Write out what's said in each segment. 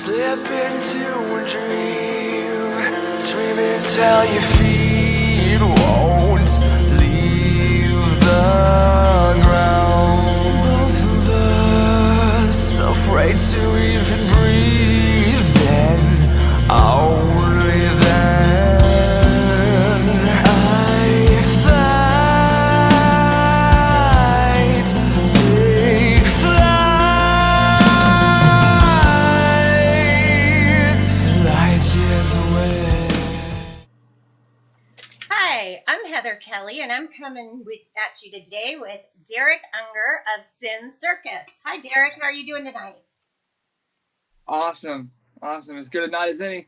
Slip into a dream, dreaming till your feet won't leave the ground. Both of us afraid to even breathe, then only then I fight, take flight, light years away. Hi, I'm Heather Kelly, and I'm coming at you today with Derek Unger of Circus. Hi, Derek. How are you doing tonight? Awesome. As good a night as any.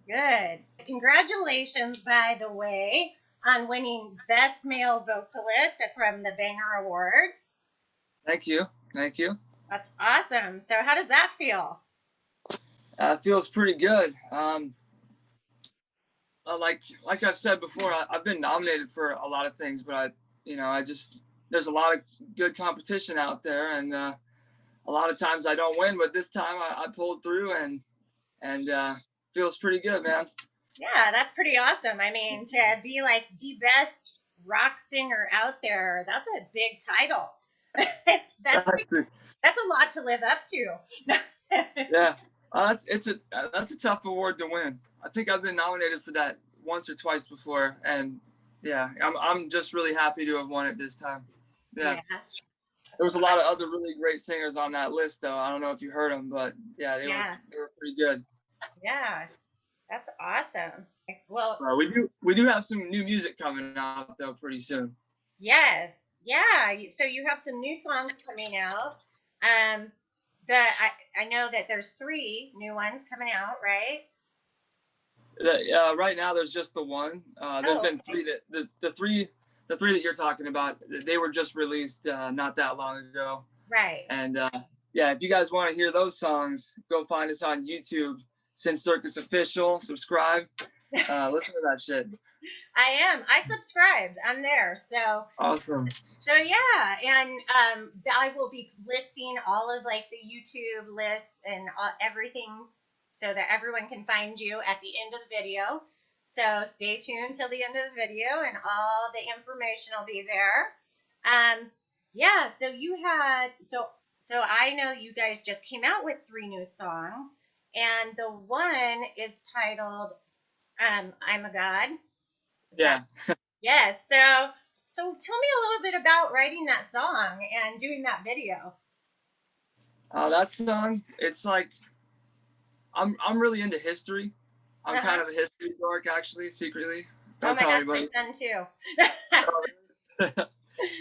Good. Congratulations, by the way, on winning Best Male Vocalist from the Banger Awards. Thank you. That's awesome. So how does that feel? Feels pretty good. Like I've said before, I've been nominated for a lot of things, but there's a lot of good competition out there, and a lot of times I don't win, but this time I pulled through, and feels pretty good, man. Yeah, that's pretty awesome. I mean, to be like the best rock singer out there, that's a big title. that's a lot to live up to. Yeah, that's a tough award to win. I think I've been nominated for that once or twice before, and yeah, I'm just really happy to have won it this time. Yeah. There was a lot of other really great singers on that list, though. I don't know if you heard them, but yeah, they were pretty good. Yeah, that's awesome. Well, we do have some new music coming out though pretty soon. Yes, yeah. So you have some new songs coming out. I know that there's 3 new ones coming out, right? Right now there's just the one. There's been 3 that the three that you're talking about, they were just released not that long ago. Right. And yeah, if you guys want to hear those songs, go find us on YouTube, Circus Official, subscribe, listen to that shit. I subscribed. I'm there. So awesome. So yeah, and I will be listing all of like the YouTube lists and everything so that everyone can find you at the end of the video. So stay tuned till the end of the video, and all the information will be there. Yeah. So you had so I know you guys just came out with 3 new songs, and the one is titled "I'm a God." Yeah. Yes. So tell me a little bit about writing that song and doing that video. That song, it's like I'm really into history. I'm kind of a history dork, actually, secretly. Don't tell anybody. My son too.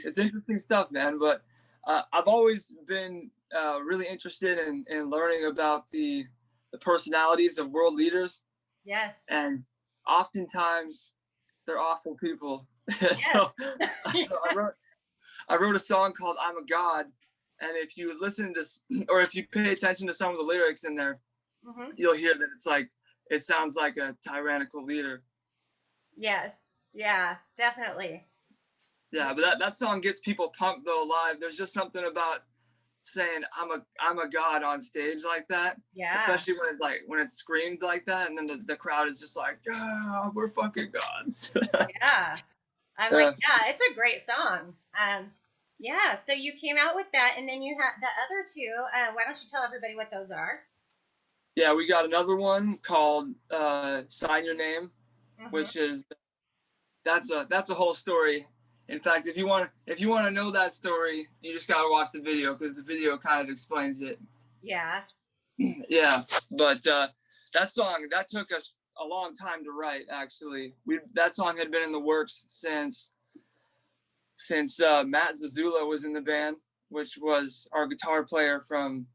It's interesting stuff, man. But I've always been really interested in learning about the personalities of world leaders. Yes. And oftentimes they're awful people. Yes. so I wrote a song called "I'm a God," and if you listen to, or if you pay attention to some of the lyrics in there, you'll hear that it sounds like a tyrannical leader. Yes. Yeah, definitely. Yeah, but that song gets people pumped though live. There's just something about saying I'm a god on stage like that. Yeah. Especially when it's screamed like that, and then the crowd is just like, yeah, we're fucking gods. Yeah. I'm like, yeah, it's a great song. Yeah, so you came out with that, and then you have the other 2. Why don't you tell everybody what those are? Yeah, we got another one called "Sign Your Name," which is that's a whole story. In fact, if you want to know that story, you just gotta watch the video, because the video kind of explains it. Yeah. Yeah, but that song, that took us a long time to write. Actually, that song had been in the works since Matt Zazula was in the band, which was our guitar player from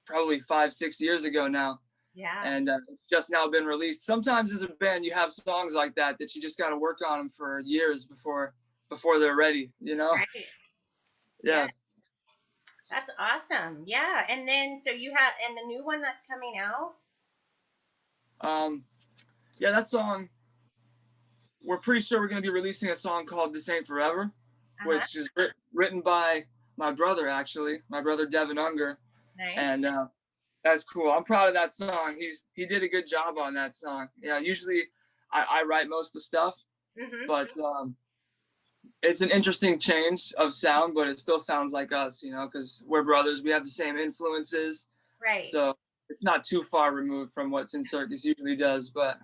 probably 5-6 years ago now. Yeah. And it's just now been released. Sometimes as a band, you have songs like that you just got to work on them for years before they're ready, you know? Right. Yeah. That's awesome. Yeah. And then, so you have, and the new one that's coming out? Yeah, that song, we're pretty sure we're going to be releasing a song called "This Ain't Forever," which is written by my brother, actually, my brother Devin Unger. Nice. And That's cool. I'm proud of that song. He did a good job on that song. Yeah, usually I write most of the stuff, Hmm. but it's an interesting change of sound, but it still sounds like us, because we're brothers. We have the same influences, Right. so it's not too far removed from what Sin Circus usually does, but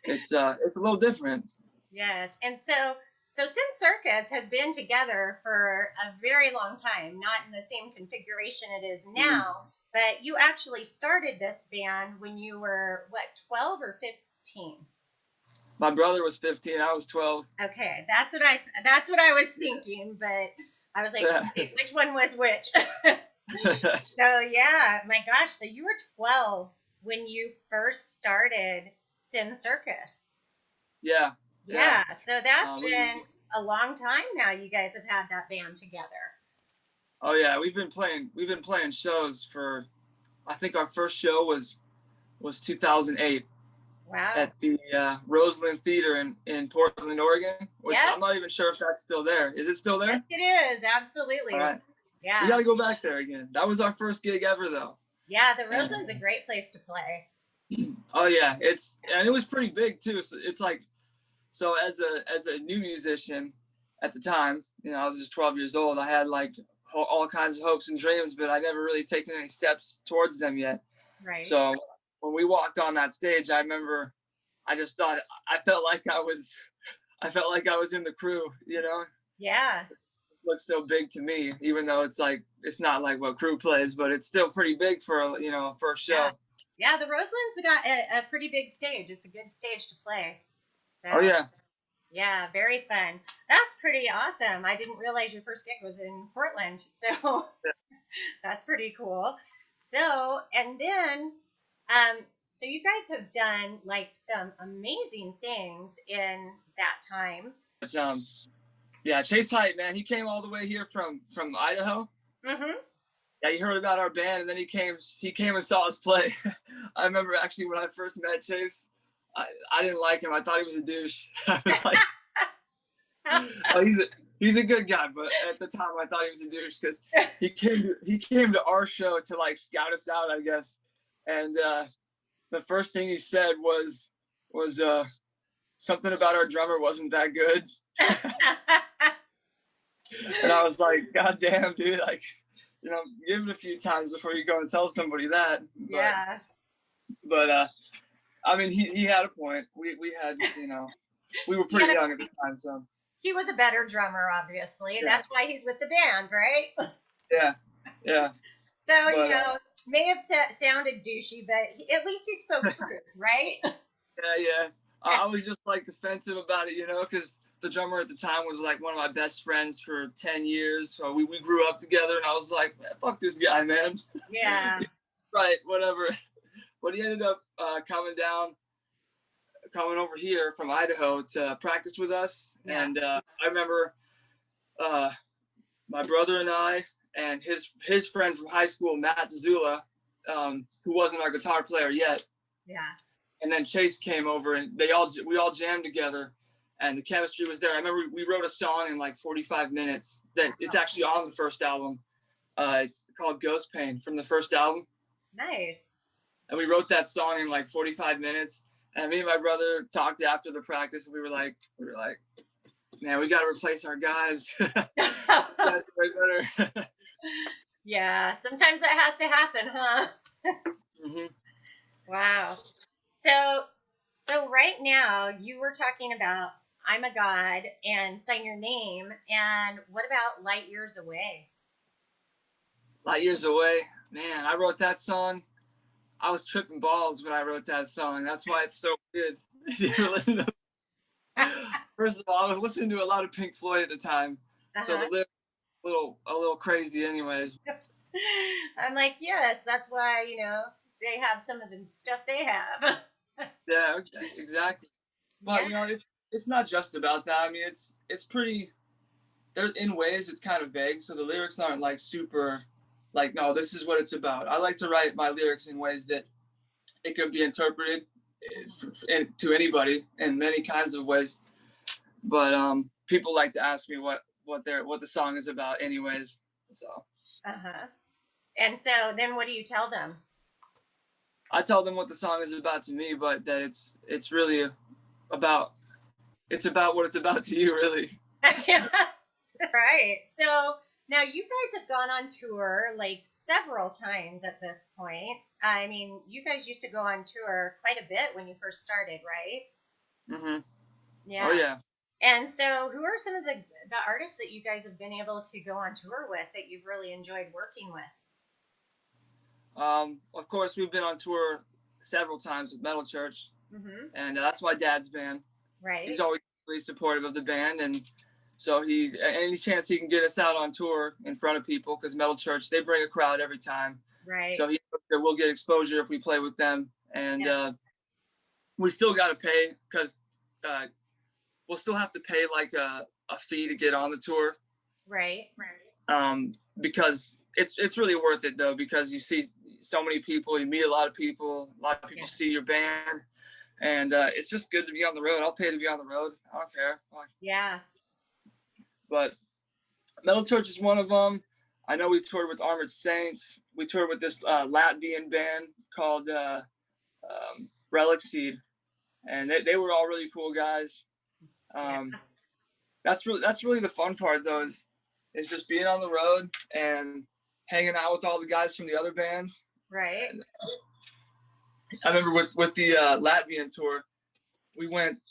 it's a little different. Yes. And so Sin Circus has been together for a very long time, not in the same configuration it is Mm. now, but you actually started this band when you were what, 12 or 15? My brother was 15. I was 12. Okay, that's what I was thinking, but I was like, Yeah. wait, which one was which? So yeah, my gosh, so you were 12 when you first started Sin Circus. Yeah. Yeah. Yeah, so that's Um, we, been a long time now you guys have had that band together. oh yeah, we've been playing shows for. I think our first show was 2008 Wow. at the Roseland Theater in Portland, Oregon, which Yep. I'm not even sure if that's still there. Is it still Yes, there? it is. All Absolutely. right. We Yeah. got to go back there again. That was our first gig ever, though. Yeah, the And Roseland's a great place to play. oh yeah, and it was pretty big too. So it's like, so as a new musician at the time, I was just 12 years old. I had like all kinds of hopes and dreams, but I never really taken any steps towards them yet. Right. So when we walked on that stage, I remember I just thought I felt like I was in the crew. Yeah. It looked so big to me, even though it's not like what crew plays, but it's still pretty big for a first Yeah. show. Yeah, the Roseland's got a pretty big stage. It's a good stage to play. Oh So, yeah, yeah, very fun. That's pretty awesome. I didn't realize your first gig was in Portland. So, that's pretty cool. So, and then, um, so you guys have done like some amazing things in that time. but yeah, Chase Height, man, he came all the way here from Idaho. Mm-hmm. Yeah, he heard about our band, and then he came and saw us play. I remember actually when I first met Chase, I didn't like him. I thought he was a douche. I was like, well, he's a good guy, but at the time I thought he was a douche because he came to our show to like scout us out, I guess. And the first thing he said was something about our drummer wasn't that good. And I was like, God damn, dude, like, give it a few times before you go and tell somebody that. Yeah. But I mean, he had a point. We had, we were pretty young at the time, so. He was a better drummer, obviously. Yeah. That's why he's with the band, right? Yeah, yeah. So, But, may have sounded douchey, but at least he spoke truth, right? yeah. I was just like defensive about it, because the drummer at the time was like one of my best friends for 10 years. So we grew up together, and I was like, man, fuck this guy, man. Yeah. Right, whatever. But he ended up coming over here from Idaho to practice with us. Yeah. And I remember my brother and I and his friend from high school, Matt Zazula, who wasn't our guitar player yet. Yeah. And then Chase came over, and we all jammed together, and the chemistry was there. I remember we wrote a song in like 45 minutes that it's actually on the first album. It's called Ghost Pain from the first album. Nice. And we wrote that song in like 45 minutes. And me and my brother talked after the practice, and we were like, man, we got to replace our guys. That's way better. Yeah, sometimes that has to happen, huh? Mm-hmm. Wow. So right now you were talking about I'm a God and Sign Your Name, and what about Light Years Away? Light Years Away, man, I wrote that song. I was tripping balls when I wrote that song. That's why it's so good. First of all, I was listening to a lot of Pink Floyd at the time, so the lyrics were a little crazy, anyways. I'm like, yes, that's why they have some of the stuff they have. Yeah, okay, exactly. But it's not just about that. I mean, it's pretty. There's in ways it's kind of vague, so the lyrics aren't like super, like, no, this is what it's about. I like to write my lyrics in ways that it can be interpreted to anybody in many kinds of ways. But people like to ask me what the song is about, anyways. So. Uh-huh. And so then what do you tell them? I tell them what the song is about to me, but that it's really about what it's about to you, really. Yeah. Right. So now you guys have gone on tour like several times at this point. I mean, you guys used to go on tour quite a bit when you first started, right? Mhm. Oh Yeah. yeah. And so who are some of the artists that you guys have been able to go on tour with that you've really enjoyed working with? Of course, we've been on tour several times with Metal Church, Mhm. and that's my dad's band. He's Right. always really supportive of the band, and so he any chance he can get us out on tour in front of people, because Metal Church, they bring a crowd every time. Right. So he knows that we'll get exposure if we play with them, and Yes. we still got to pay, because uh, we'll still have to pay like a fee to get on the tour, Right. because it's really worth it though, because you see so many people, you meet a lot of people Yeah. see your band, and it's just good to be on the road. I'll pay to be on the road. I don't care. Yeah. But Metal Church is one of them. I know we toured with Armored Saints. We toured with this Latvian band called Relic Seed, and they were all really cool guys. Yeah. Um, that's really the fun part though, is just being on the road and hanging out with all the guys from the other bands. Right. And I remember with the Latvian tour, we went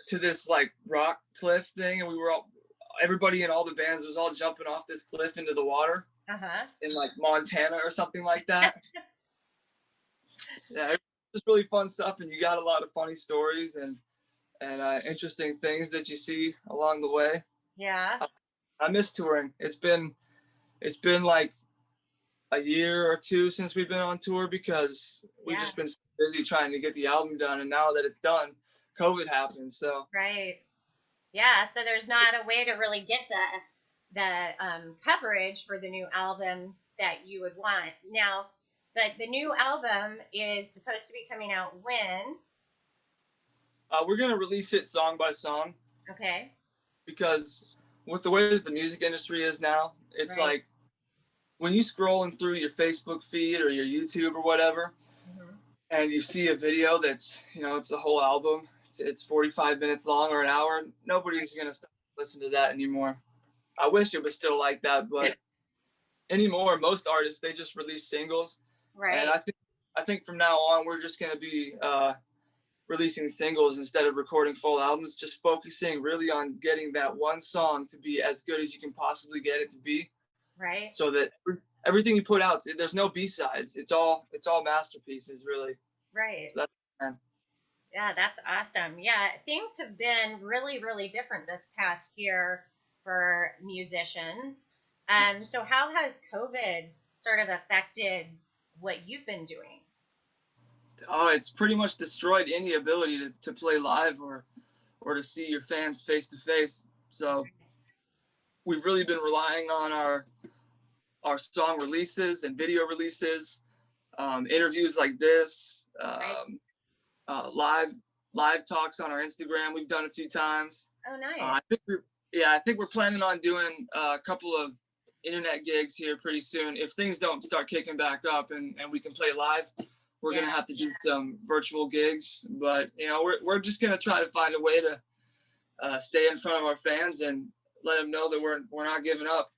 to this like rock cliff thing, and we were all everybody in all the bands was all jumping off this cliff into the water Uh-huh. in like Montana or something like that. Yeah, it's just really fun stuff, and you got a lot of funny stories and interesting things that you see along the way. Yeah. I miss touring. It's been like a year or two since we've been on tour, because we've Yeah. just been so busy trying to get the album done, and now that it's done, COVID happened. So Right. Yeah, so there's not a way to really get the coverage for the new album that you would want. Now, but the new album is supposed to be coming out when? we're gonna release it song by song, Okay. because with the way that the music industry is now, it's Right. like when you scrolling through your Facebook feed or your YouTube or whatever, Hmm. and you see a video that's, it's the whole album, it's 45 minutes long or an hour, nobody's gonna stop listening to that anymore. I wish it was still like that, but anymore, most artists, they just release singles, and Right. I think from now on we're just gonna be releasing singles instead of recording full albums, just focusing really on getting that one song to be as good as you can possibly get it to be, Right. so that everything you put out, there's no B-sides. It's all masterpieces, really. Right. So that's man. Yeah, that's awesome. Yeah, things have been really, really different this past year for musicians. So how has COVID sort of affected what you've been doing? Oh, it's pretty much destroyed any ability to play live or to see your fans face to face. So we've really been relying on our song releases and video releases, interviews like this, Right. live talks on our Instagram. We've done a few times. Oh, nice. I think we're planning on doing a couple of internet gigs here pretty soon. If things don't start kicking back up and we can play live, we're gonna Yeah. have to do some virtual gigs. But we're just gonna try to find a way to stay in front of our fans and let them know that we're not giving up.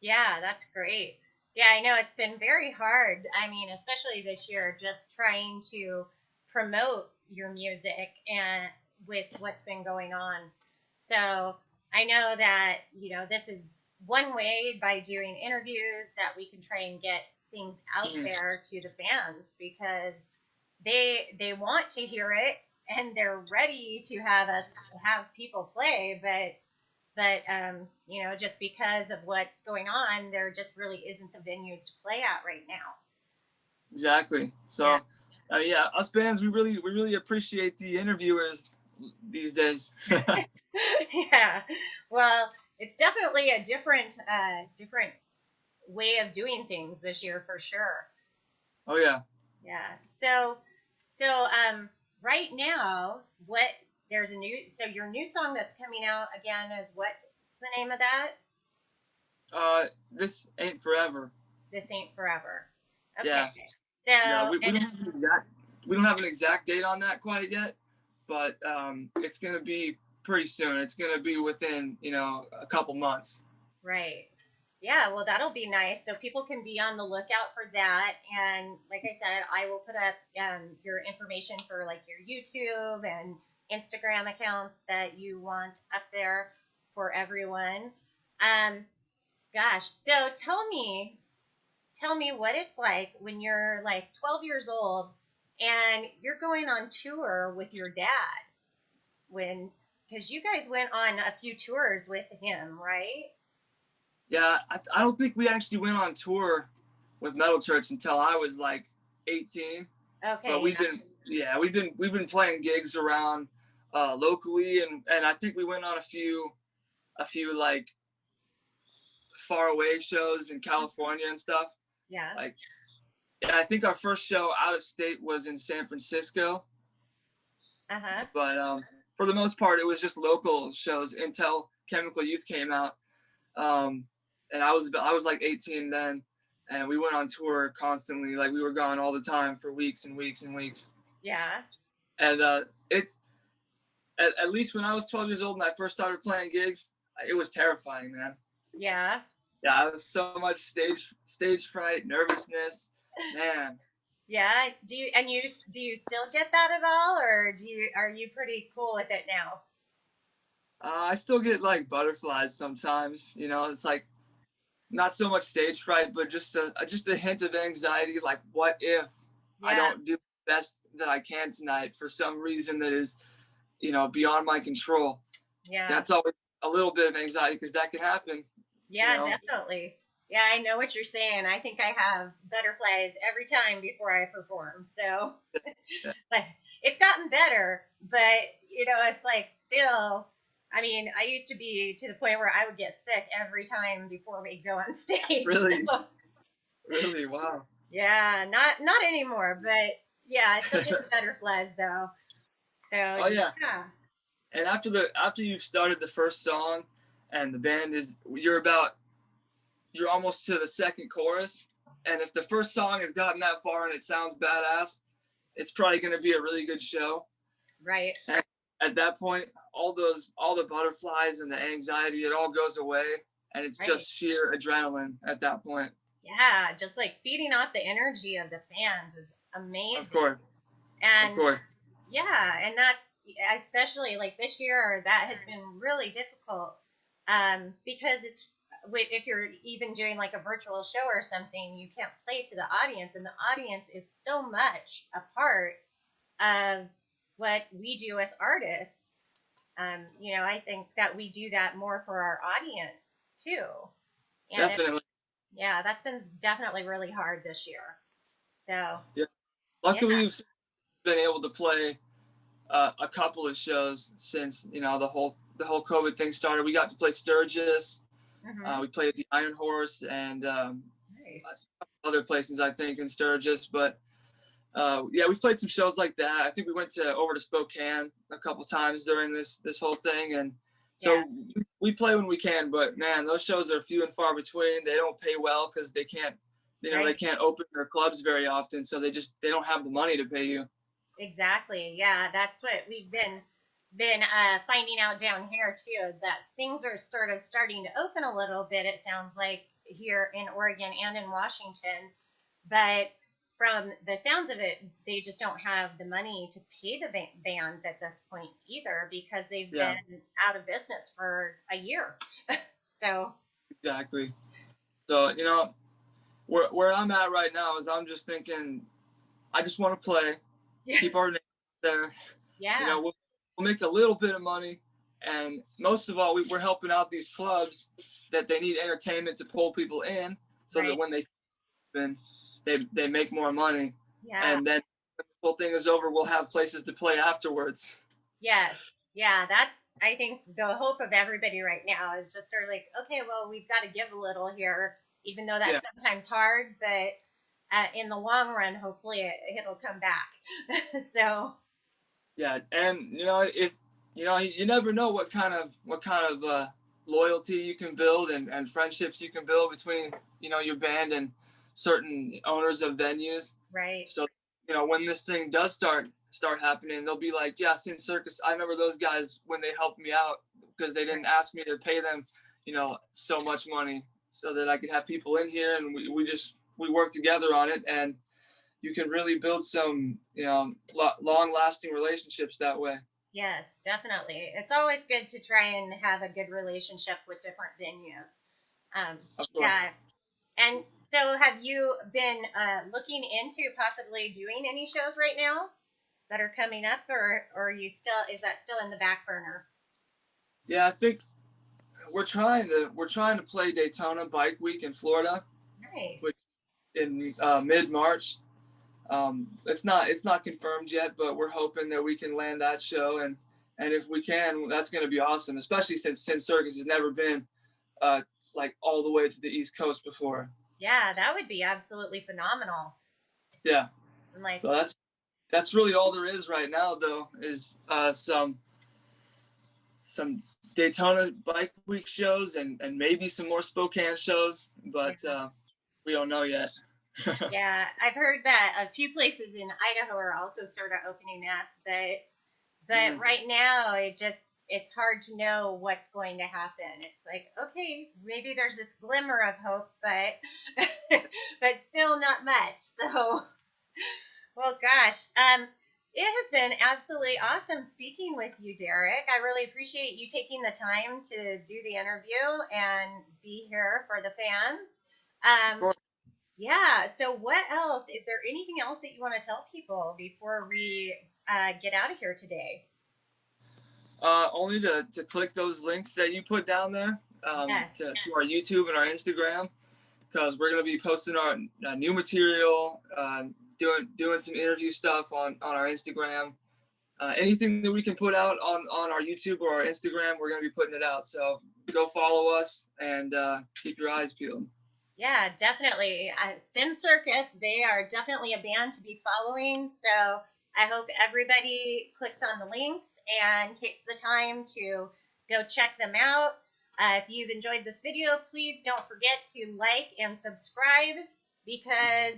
Yeah, that's great. Yeah, I know it's been very hard. I mean, especially this year, just trying to promote your music and with what's been going on. So I know that, this is one way by doing interviews that we can try and get things out Mhm. there to the fans because they want to hear it and they're ready to have people play, but just because of what's going on, there just really isn't the venues to play at right now. Exactly. Yeah. So, yeah, us bands, we really appreciate the interviewers these days. Yeah. Well, it's definitely a different way of doing things this year for sure. Oh yeah. Yeah. So right now, what there's a new so your new song that's coming out again is what's the name of that? This ain't forever. This Ain't Forever. Okay. Yeah. So, No, we and don't have an exact date on that quite yet, but it's gonna be pretty soon. It's gonna be within a couple months. right. Yeah, well, that'll be nice. So people can be on the lookout for that. And like I said, I will put up your information for like your YouTube and Instagram accounts that you want up there for everyone. Um, gosh, so tell me what it's like when you're like 12 years old and you're going on tour with your dad when because you guys went on a few tours with him, right? Yeah, I don't think we actually went on tour with Metal Church until I was like 18. But Okay, we've been playing gigs around locally, and I think we went on a few like far away shows in California and stuff. yeah, Like, yeah, I think our first show out of state was in San Francisco, uh-huh, but for the most part, it was just local shows until Chemical Youth came out. Um, and I was like 18 then, and we went on tour constantly. Like we were gone all the time for weeks and weeks and weeks. yeah, And it's at least when I was 12 years old and I first started playing gigs, it was terrifying, man. yeah. Yeah, I was so much stage fright, nervousness, man. Yeah, do you still get that at all, or are you pretty cool with it now? I still get like butterflies sometimes. It's like not so much stage fright, but just a hint of anxiety. Like, what if I Yeah, don't do the best that I can tonight for some reason that is, beyond my control? yeah, That's always a little bit of anxiety because that could happen. You yeah, know, definitely. Yeah, I know what you're saying. I think I have butterflies every time before I perform. So, yeah, like, it's gotten better, but it's like still. I mean, I used to be to the point where I would get sick every time before we'd go on stage. really, So, really, wow. yeah, not anymore, but yeah, I still get the butterflies though. So Oh yeah. yeah, And after you've started the first song, and the band is you're almost to the second chorus, and if the first song has gotten that far and it sounds badass, it's probably going to be a really good show. right, And at that point, all the butterflies and the anxiety, it all goes away, and it's right. just sheer adrenaline at that point. Yeah, just like feeding off the energy of the fans is Of amazing. course, of And course. yeah, and that's especially like this year that has been really difficult because if you're even doing like a virtual show or something, you can't play to the audience, and the audience is so much a part of what we do as artists. I think that we do that more for our audience too, and Definitely. yeah, that's been definitely really hard this year. So Yeah. yeah, Luckily, we've been able to play a couple of shows since the whole COVID thing started. We got to play Sturgis. hmm We played at the Iron Horse and nice. other places, I think, in Sturgis. But yeah, we played some shows like that. I think we went over to Spokane a couple times during this whole thing, and Yeah, so we play when we can. But man, those shows are few and far between. They don't pay well because they can't, they right. can't open their clubs very often. So they don't have the money to pay you. Exactly. Yeah, that's what we've been finding out down here too is that things are sort of starting to open a little bit. It sounds like here in Oregon and in Washington, but from the sounds of it, they just don't have the money to pay the bands at this point either because they've Yeah, been out of business for a year. So exactly. So where I'm at right now is I'm just thinking I just want to play, yeah, keep our name there. yeah, We'll make a little bit of money, and most of all, we're helping out these clubs that they need entertainment to pull people in, so that right, when they make more money, yeah. and then when this whole thing is over, we'll have places to play afterwards. Yes. Yeah, that's I think the hope of everybody right now is just sort of like, okay, well, we've got to give a little here, even though Yeah, that's sometimes hard, but in the long run, hopefully it'll come back. So, yeah, and if you never know what kind of loyalty you can build and friendships you can build between your band and certain owners of venues. Right. So, you know, when this thing does start happening, they'll be like, yeah, Sin Circus, I remember those guys when they helped me out because they didn't ask me to pay them, you know, so much money so that I could have people in here, and we work together on it, and you can really build some, you know, long-lasting relationships that way. Yes, definitely. It's always good to try and have a good relationship with different venues. Of course. Yeah. And so have you been looking into possibly doing any shows right now that are coming up, or is that still in the back burner? Yeah, I think we're trying to play Daytona Bike Week in Florida. Nice. Which in mid-March. It's not confirmed yet, but we're hoping that we can land that show, and if we can, that's going to be awesome, especially since Sin Circus has never been like all the way to the East Coast before. Yeah, that would be absolutely phenomenal. Yeah. And like, so that's really all there is right now, though, is some Daytona Bike Week shows and maybe some more Spokane shows, but we don't know yet. yeah, I've heard that a few places in Idaho are also sort of opening up, but right now it's hard to know what's going to happen. It's like, okay, maybe there's this glimmer of hope, but but still not much. So, well, gosh, it has been absolutely awesome speaking with you, Derek. I really appreciate you taking the time to do the interview and be here for the fans. Yeah, so what else? Is there anything else that you want to tell people before we get out of here today? Only to click those links that you put down there Yes. to our YouTube and our Instagram, because we're going to be posting our new material, doing some interview stuff on our Instagram. Anything that we can put out on our YouTube or our Instagram, we're going to be putting it out. So go follow us and keep your eyes peeled. Yeah, definitely. Sin Circus, they are definitely a band to be following. So I hope everybody clicks on the links and takes the time to go check them out. If you've enjoyed this video, please don't forget to like and subscribe, because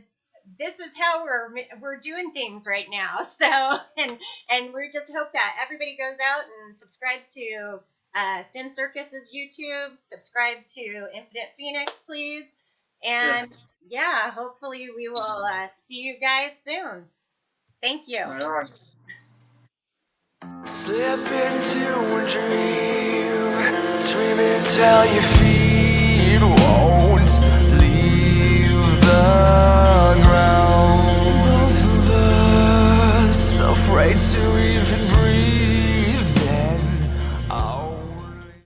this is how we're doing things right now. So and we just hope that everybody goes out and subscribes to Sin Circus's YouTube. Subscribe to Infinite Phoenix, please. And yeah, hopefully we will see you guys soon. Thank you. Right on. Slip into a dreaming till your feet won't leave the ground. Both of us afraid to even breathe.